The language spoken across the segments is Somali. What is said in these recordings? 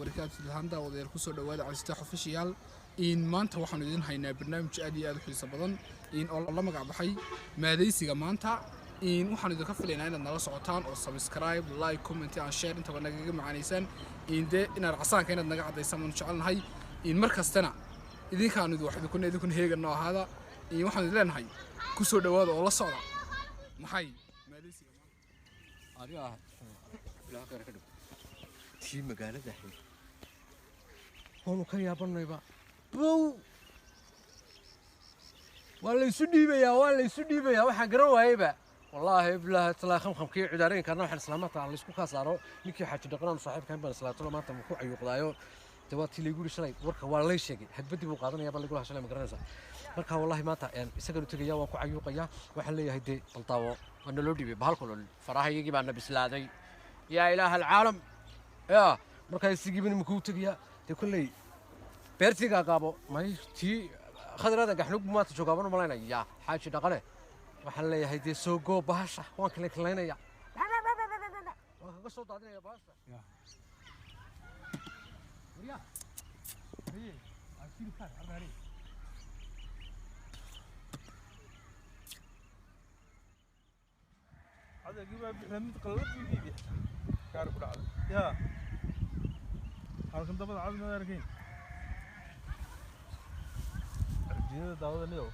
وبركاته الهاندا ودير كسر دواد على ستة official إن ما أنت واحد ندين هينا برنامج أدي أدو حليس بدن إن الله ما قاعد بحي ما ديسي جمانتا إن واحد ندين كفل إن أنا نلاقي سعطان أو سبسكرايب لايك كومنت عن شير أنت وانا جيجي مع نيسان إن ده إن العصان كنا نقعد يسمون شغلنا هاي إن مركز تنا إذا كانوا ندو واحد يكون إذا كن هيك النوع هذا إن واحد ندين هاي كسر دواد والله صعب محي ما ديسي أريها لا كركدو شيء مقالة دحين هون كريا بنيبا بو ولا يسدي بيا واحد قروا هيبة والله بلا تلا خم كي عدارين كانوا إحنا سلامات على السكوك صاروا نكى حاجة دقنا صاحب كان بس لا طول ما أنت مكوع يقضايو تواتي اللي يقول شلي ورك ولا ليش يجي حد بدي مقارنة يا بالله يقولها شلي مقارنة marka wallahi maanta isaga tagaya waan ku cayuuqaya waxaan leeyahay de qaltaawo wana loo dhibay bahalkooda farahaygi baan bislaaday ya ilaaha alcaalam ya marka isigibin ma ku tagaya de kullay beertiga qaabo may tii khadrada gaxnug ma ta joogaban malaynaya xaaji dhaqale waxaan leeyahay de soo go bahasha waan kale kaleynaya waan ka soo daadinaya bahasha ya wariya haye akil kar arari هذا جيبه بحمد قلب بيبي كارب العظم يا هالكم دبل عظم هذا ركين الجيل داود اليوم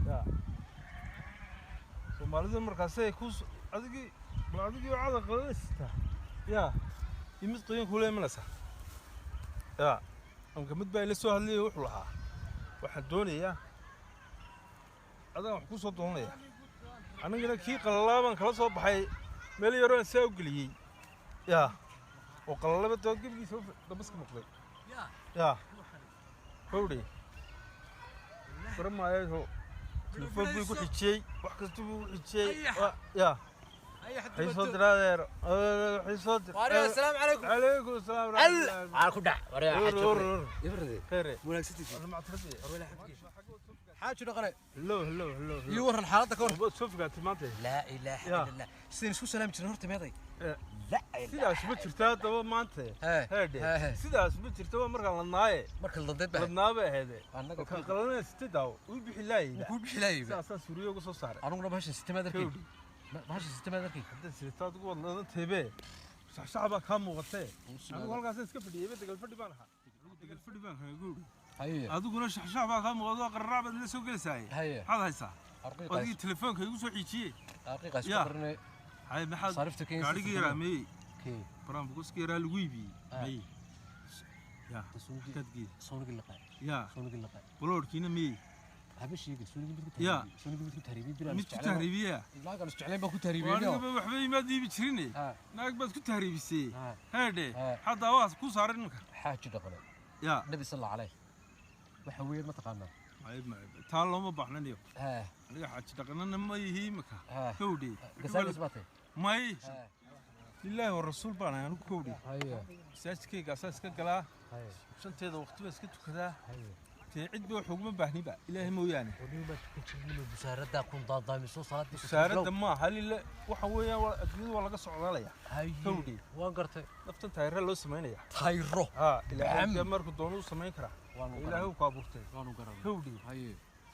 يا ثم لازم مركزي كوس عدقي بالعدقي وعاد قلسته يا يمد قيم كله منسه يا أم كمد بقى لسه هاللي وحلها واحد دوني يا هذا حكوس دوني أنا قلنا كي قلّابا خلاص هو بحي ملي يرون ساوق لي يا وقلّابا توقف لي سوف دمسك مقلب يا فوري فرم ما هو تلفون بيقول حشي وحكي تقول حشي يا حي صدر هذا حي صدر واريا السلام عليكم عليكم السلام ورحمة الله على كل واريا يفرد خير مناكستي أنا ما أعترضي حاجة نقرأ هلو يورن حالتك هون شوف قاعد تمانتي لا إله إلا الله سين شو سلام جرنا هرت ماذا لا sidaas ma jirtaa daba maanta heedhe sidaas ma jirto markaan ladnaaye markaan ladnaaye ladnaabe aheede ka qalanay sitadaw uu bixi laayay saasa suuriyo uga soo saaray anuguna bahashan sistemadarkii hadda sitad ugu wadnaa teebe shacshacba ka muuqatay anigu halkaas iska fadhiyay degal fadhi baan ahaa degal fadhi baan ahaa guud adiguna shacshacba ka muuqdo qarraabad la soo galaysay hada haysa wadii telefoonka igu soo xiijiyay daqiiqas qornay هاي محل قاعد رامي كي برام بقول كي راه الويبي هاي يا كتجي صونق اللقاء يا صونق اللقاء بلور كينا مي هبش يقول صونق بتكون يا صونق بتكون تهريبي بلا مش تهريبيه ما قالوا استعلام بكون تهريبي وانا وحبي ما دي بتشريني ناك بس كنت تهريبي سي هادي حدا واس كو صار حاجه دقله يا النبي صلى الله عليه وحوير ما تقانا عيب ما تعال لو ما baxnaniyo aniga xaaji dhaqanana ma yihi maka kowdi gasal isbatay may ilaahi wa rasuul baan aanu kowdi saajkayga asaaska galaa shanteeda waqtiba iska tukadaa cid baa xugma baahniba ilaahi mooyaane wadiba tukajinimo busaaradda kun daadaamiso salaadii busaaradda ma halil waxa weeyaan adduunyada waa laga socdaalaya kowdi waan gartay naftan taayiro loo sameeynaya taayiro ilaahi markuu doono u sameyn kara ilaahi uu ka abuurtay waanu garan kowdi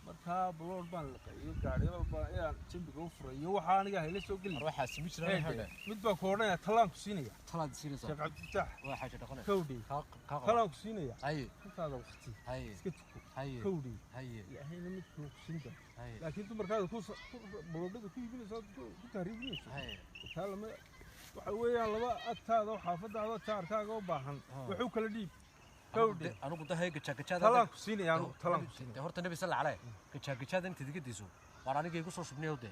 marka blood baan iyo gaariyo walba ayaan jimbiga u furay iyo waxa aniga hayla soo galay waxa simi jiray mid baa koodhay talaan ku siinaya talaan siinaysa sheekh Cabdi Fataax waa xaaja dhaqan kowdi talaan ku siinaya intaada waqti iska tuko kowdi ilaahayna mid ku siinda laakiin dumarkaada ku bloodada ku iibinayso ku taariibinayso talama waxa weeyaan laba agtaada xaafadaada taarkaaga u baahan wuxuu kala dhiib كودي أنا قلت هاي كتشا تلان كسيني يعني تلان كسيني هرت النبي صلى الله عليه كتشا أنت تيجي تيسو وأنا جاي قصص بنيه وده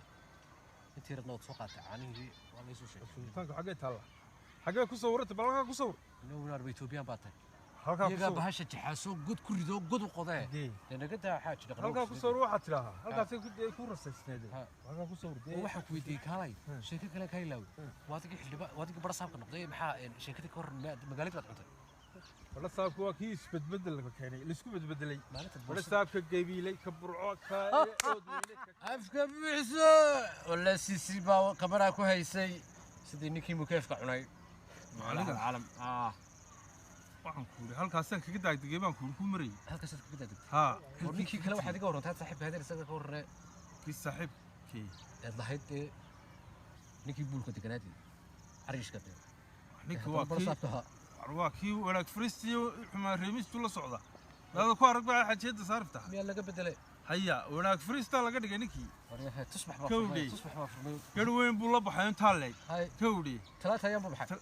أنت رد نوت فقط عني ولا يسوي شيء تانك حاجة تلا حاجة كسورت بلغة كسور نور بيتوبيان باتن هلكا يجا بهاش تحاسو قد كريدو قد وقضاء لأن قد حاجة هلكا كسور واحد تلاها هلكا تيجي كورة سنيدة هلكا كسور واحد كويديك هاي شركة كلا كاي لو واتك حلبة واتك برصاب كنقضي محا شركتك كور مقالك لا تقطع ولا صاحبك هو كيس بتبدل لك يعني اللي سكوب بتبدلي ولا صاحبك جايبي لي كبرعوك أفكر بعسى ولا سيسي باو كبرها كويسي سيدي نيكي مكيف كعناي العالم waxaan ku yiri halkaasaan kaga daagdegay baan ku maray halkaas kaga daagdegay ha oo ninkii kale waxaad iga warantaa saaxiibka hadeen isaga ka warree kii saaxiibkii lahayd ninkii buulka deganaadii xariishka dee ninkii waa kii wanaag fariistiyo xumaa reemistu la socda dad ku arag baa xajiyada saarifta miyaa laga bedelay haya wanaag fariista laga dhigay ninkii wariyaha tusbax baa furmay garweyn buu la baxay inta leey kowdi talaata ayaan buu baxay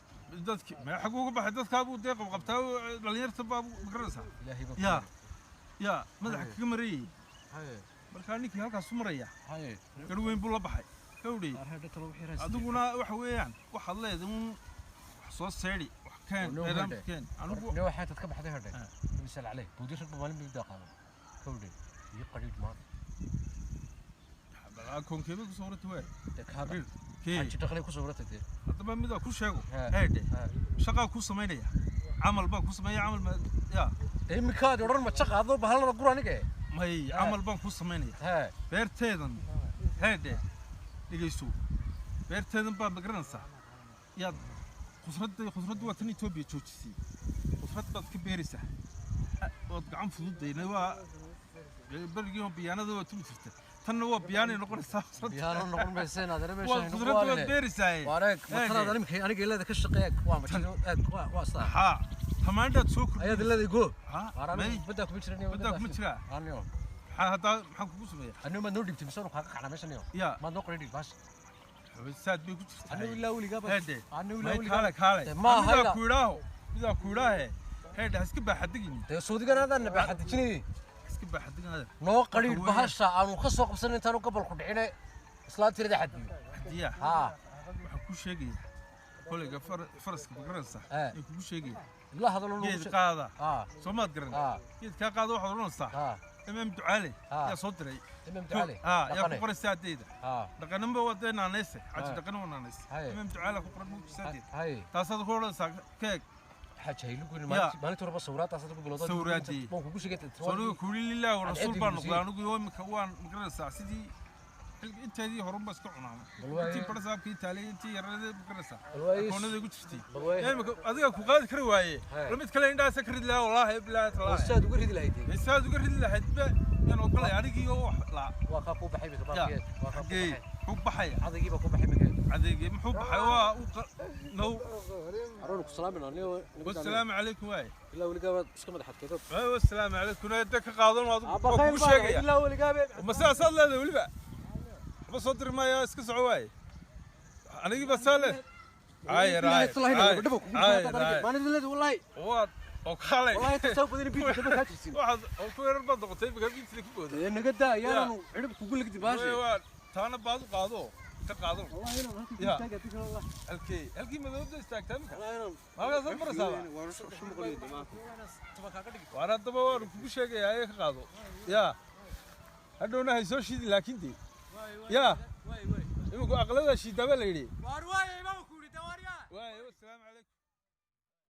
dadkii ma xaq uga baxay dadka buu deeq qabtaa dhalinyarta baa garanaysa ya madaxa kaga marayay markaa ninkii halkaas u maraya garweyn buu la baxay kowdi adiguna waxa weeyaan waxaad leedahay soo seedi wax keen anigu waxaad ka baxday hadhay misal عليه بودي رب مالين بيبدا قاضي كودي يقريد ما كون كيف كصورته وين هذا كي دخلي كصورته دي هذا ميدا ku sheego heede shaqa ku sameynaya amal ba ku sameeya amal ma ya imikaad oran ma shaqaado bahalada quraaniga may amal baan ku sameynaya beerteedan heede dhigayso beerteedan baa magaranaysa ya khusradda waa tan Itoobiya joojisay khusradda ka beerisa oo gacan fududayna waa barigii biyaanada waa tu jirta tan waa biyaanay noqonaysaa biyaano noqon maysan aad reebay waa khusradda waa beerisaay wareeg matala aniga ilaa ka shaqeeyay waa ma jiro waa saa ha tamaandad soo ku ayad ilaa go ha bada ku jirnay bada ku jira aniyo hada maxaa kugu sameeyaa aniyo ma noo dhigtay misoo ka qana meeshan iyo ma noo qorin baas saad bay ku jirtaa aniyo ilaa waliga ba aniyo ilaa waliga kale ma hayla ku idaaho هذا هسكب بحدقني. تسودي أنا هذا بحدقني. هسكب بحدقني هذا. نو قريب بهالشا أنا خصو قبسن أنت أنا قبل خدعنا صلاة تريد حدي. حدية. ها. كل شيء. كل فرس كبرنسة. كل شيء. لا هذا لونه. كيد قاعدة. سمات قرن. كيد كقاعدة واحد ونص. إمام دعالي. يا صدري. إمام دعالي. يا كبر الساديد. لكن نبى ودينا ناس. عشان لكن ونا ناس. إمام دعالي كبر مو الساديد. تصدق كل كيك. حاجة هي لقول ما نتورب صورات أصلا بقولوا صوراتي ما كوش جت صوروا كل الله والرسول بانقلا نقول يوم كوان مقرن ساعتي أنت هذه هرم بس كعنا أنت برساب كي تالي أنت يرد مقرن ساعة كونه ذي قلتي يعني هذا كوقاد كرواية لما يتكلم ده سكر الله والله بلا تلا الساد وقرد الله يدي الساد وقرد الله يدي يعني أقول يعني كي هو لا وخافوا بحبي كبار وخافوا حب بحية هذا يجيبه كوب بحبي كده هذا يجيب حب حيوان نو أروح السلام عليكم والسلام عليكم واي إلا ولي قابل سكمل حد كتب أيوة السلام عليكم يدك قاضون وكل شيء إلا ولي قابل مساء صلى الله ولي بقى بس صدر ما يسكس عواي أنا جيب سالة عاي راي ما نزل والله وات وكالي والله تسوق بدين بيت كذا كاتشين واحد وكل ربع ضغطين بقى بيت لك بود إنه قدا يا أنا عرب كقول لك دباشة تانا بعض قاضو كقاضو والله هنا والله الكي ما ذا استاكتم والله ما هذا زمر سوا شو مقولين ما وأنا دبوا كل شيء يا قاضو يا هذونا هيسو شيء لكن دي يا يمكن أغلب الشيء دبل يدي واي ما بقولي دواريا واي